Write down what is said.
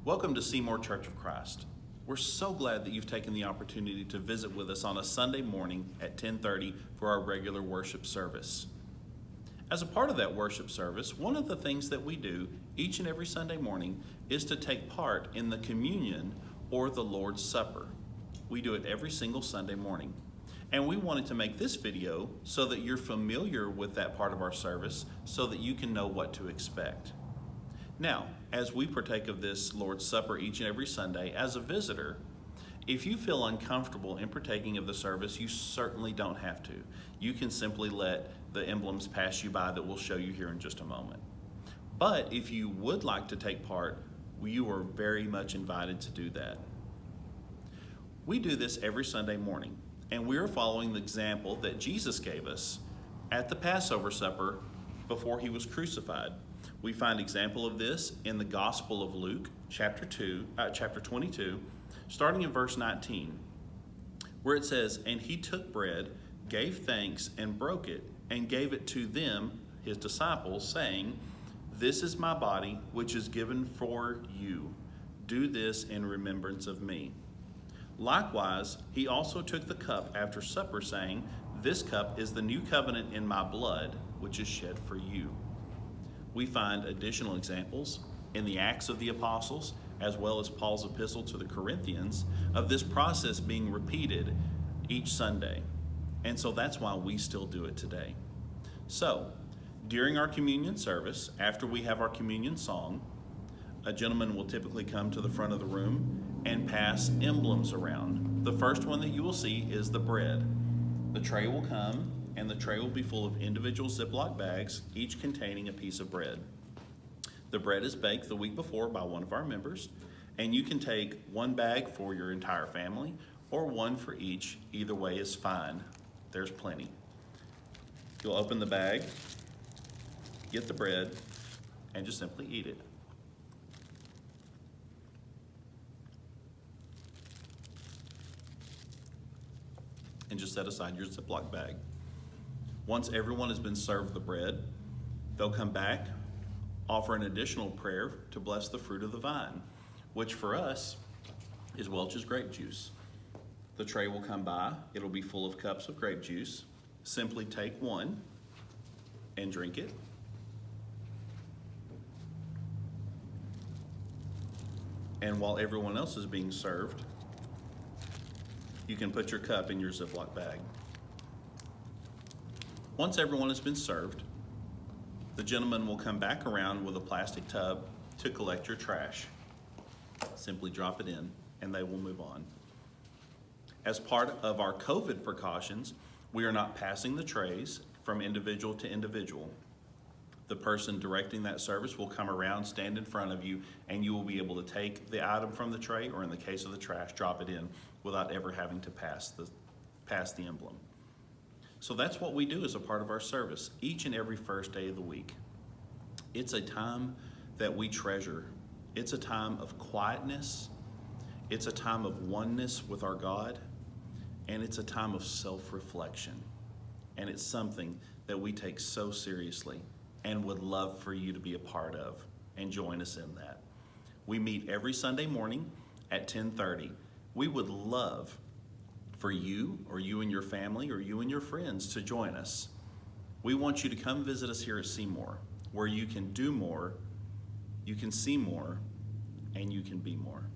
Welcome to Seymore Church of Christ. We're so glad that you've taken the opportunity to visit with us on a Sunday morning at 10:30 for our regular worship service. As a part of that worship service, one of the things that we do each and every Sunday morning is to take part in the communion or the Lord's Supper. We do it every single Sunday morning. And we wanted to make this video so that you're familiar with that part of our service so that you can know what to expect. Now, as we partake of this Lord's Supper each and every Sunday, as a visitor, if you feel uncomfortable in partaking of the service, you certainly don't have to. You can simply let the emblems pass you by that we'll show you here in just a moment. But if you would like to take part, you are very much invited to do that. We do this every Sunday morning, and we are following the example that Jesus gave us at the Passover supper before he was crucified. We find example of this in the Gospel of Luke, chapter 22, starting in verse 19, where it says, "And he took bread, gave thanks, and broke it, and gave it to them, his disciples, saying, 'This is my body, which is given for you. Do this in remembrance of me.' Likewise, he also took the cup after supper, saying, 'This cup is the new covenant in my blood, which is shed for you.'" We find additional examples in the Acts of the Apostles, as well as Paul's epistle to the Corinthians, of this process being repeated each Sunday. And so that's why we still do it today. So, during our communion service, after we have our communion song, a gentleman will typically come to the front of the room and pass emblems around. The first one that you will see is the bread. The tray will come, and the tray will be full of individual Ziploc bags, each containing a piece of bread. The bread is baked the week before by one of our members, and you can take one bag for your entire family or one for each. Either way is fine. There's plenty. You'll open the bag, get the bread, and just simply eat it. And just set aside your Ziploc bag. Once everyone has been served the bread, they'll come back, offer an additional prayer to bless the fruit of the vine, which for us is Welch's grape juice. The tray will come by. It'll be full of cups of grape juice. Simply take one and drink it. And while everyone else is being served, you can put your cup in your Ziploc bag. Once everyone has been served, the gentleman will come back around with a plastic tub to collect your trash. Simply drop it in, and they will move on. As part of our COVID precautions, we are not passing the trays from individual to individual. The person directing that service will come around, stand in front of you, and you will be able to take the item from the tray, or in the case of the trash, drop it in without ever having to pass the emblem. So that's what we do as a part of our service each and every first day of the week. It's a time that we treasure. It's a time of quietness. It's a time of oneness with our God. And it's a time of self-reflection. And it's something that we take so seriously and would love for you to be a part of and join us in that. We meet every Sunday morning at 10:30. We would love for you, or you and your family, or you and your friends to join us. We want you to come visit us here at Seymore, where you can do more, you can see more, and you can be more.